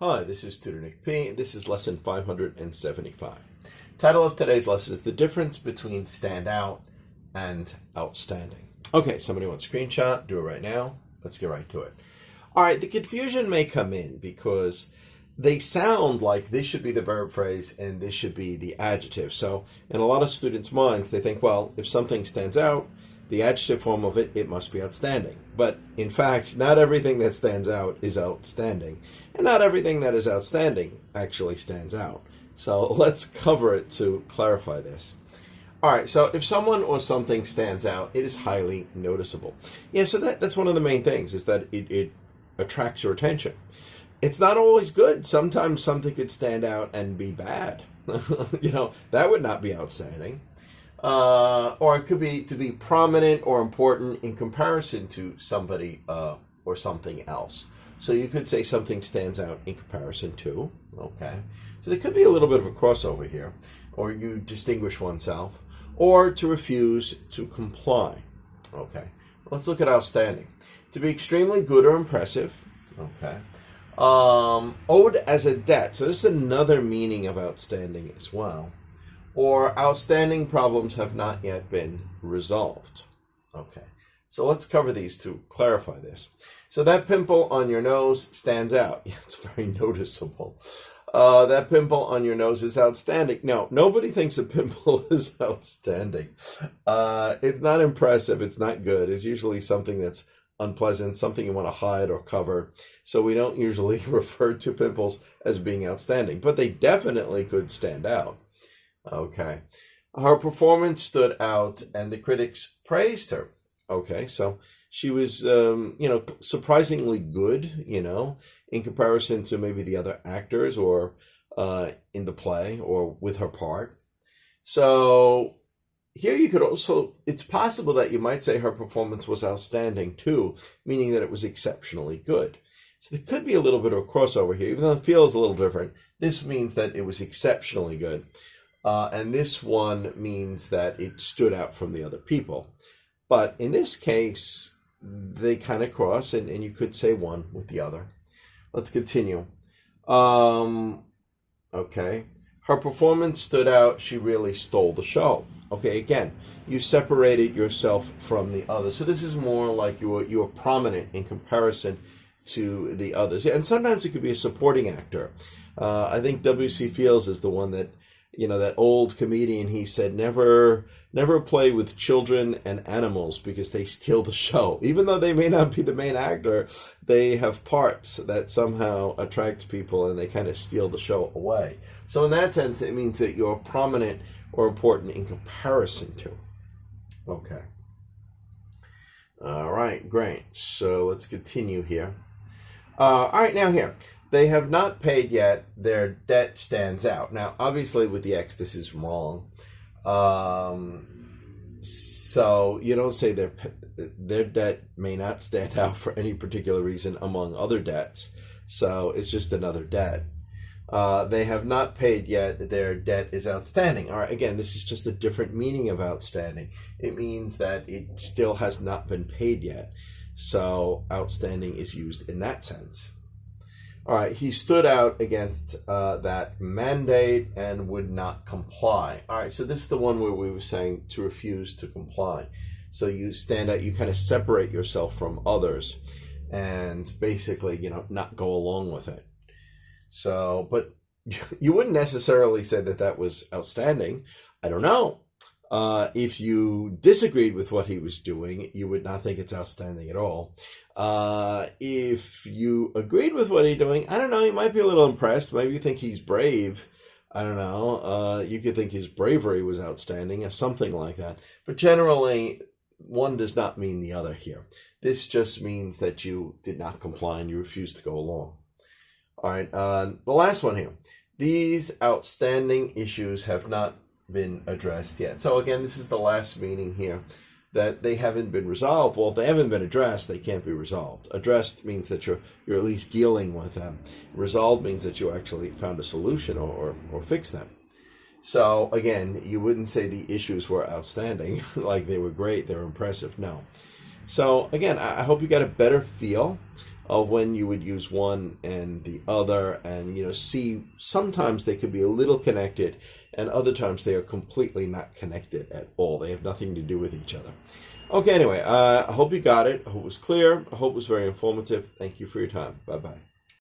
Hi, this is Tutor Nick P. This is lesson 575. Title of today's lesson is The Difference Between Stand Out and Outstanding. Okay, somebody wants a screenshot. Do it right now. Let's get right to it. All right, the confusion may come in because they sound like this should be the verb phrase and this should be the adjective. So in a lot of students' minds, they think, well, if something stands out, the adjective form of it, it must be outstanding. But in fact, not everything that stands out is outstanding. And not everything that is outstanding actually stands out. So let's cover it to clarify this. All right, so if someone or something stands out, it is highly noticeable. Yeah, so that's one of the main things, is that it attracts your attention. It's not always good. Sometimes something could stand out and be bad. That would not be outstanding. Or it could be to be prominent or important in comparison to somebody or something else. So you could say something stands out in comparison to, okay? So there could be a little bit of a crossover here, or you distinguish oneself, or to refuse to comply, okay? Let's look at outstanding. To be extremely good or impressive, okay? Owed as a debt, so this is another meaning of outstanding as well. Or outstanding problems have not yet been resolved. Okay, so let's cover these to clarify this. So that pimple on your nose stands out. Yeah, it's very noticeable. That pimple on your nose is outstanding. No, nobody thinks a pimple is outstanding. It's not impressive. It's not good. It's usually something that's unpleasant, something you want to hide or cover. So we don't usually refer to pimples as being outstanding, but they definitely could stand out. Okay, her performance stood out and the critics praised her. Okay, so she was, surprisingly good, in comparison to maybe the other actors or in the play or with her part. So here you could also, it's possible that you might say her performance was outstanding too, meaning that it was exceptionally good. So there could be a little bit of a crossover here, even though it feels a little different. This means that it was exceptionally good. And this one means that it stood out from the other people. But in this case, they kind of cross, and you could say one with the other. Let's continue. Okay. Her performance stood out. She really stole the show. Okay, again, you separated yourself from the others. So this is more like you were prominent in comparison to the others. Yeah, and sometimes it could be a supporting actor. I think W.C. Fields is the one that, that old comedian, he said, never play with children and animals because they steal the show. Even though they may not be the main actor, they have parts that somehow attract people and they kind of steal the show away. So in that sense, it means that you're prominent or important in comparison to. Okay. All right, great. So let's continue here. All right, now here. They have not paid yet. Their debt stands out. Now, obviously, with the X, this is wrong. So you don't say their debt may not stand out for any particular reason among other debts. So it's just another debt. They have not paid yet. Their debt is outstanding. All right, again, this is just a different meaning of outstanding. It means that it still has not been paid yet. So outstanding is used in that sense. All right, he stood out against that mandate and would not comply. All right, so this is the one where we were saying to refuse to comply. So you stand out, you kind of separate yourself from others and basically, not go along with it. So, but you wouldn't necessarily say that that was outstanding. I don't know. If you disagreed with what he was doing, you would not think it's outstanding at all. If you agreed with what he's doing, I don't know, you might be a little impressed. Maybe you think he's brave. I don't know. You could think his bravery was outstanding or something like that. But generally, one does not mean the other here. This just means that you did not comply and you refused to go along. All right, the last one here. These outstanding issues have not been addressed yet. So again, this is the last meaning here, that they haven't been resolved. Well, if they haven't been addressed, they can't be resolved. Addressed means that you're at least dealing with them. Resolved means that you actually found a solution or fixed them. So again, you wouldn't say the issues were outstanding, like they were great, they were impressive. No. So again, I hope you got a better feel of when you would use one and the other, and see sometimes they could be a little connected, and other times they are completely not connected at all. They have nothing to do with each other. Okay, anyway, I hope you got it. I hope it was clear. I hope it was very informative. Thank you for your time. Bye-bye.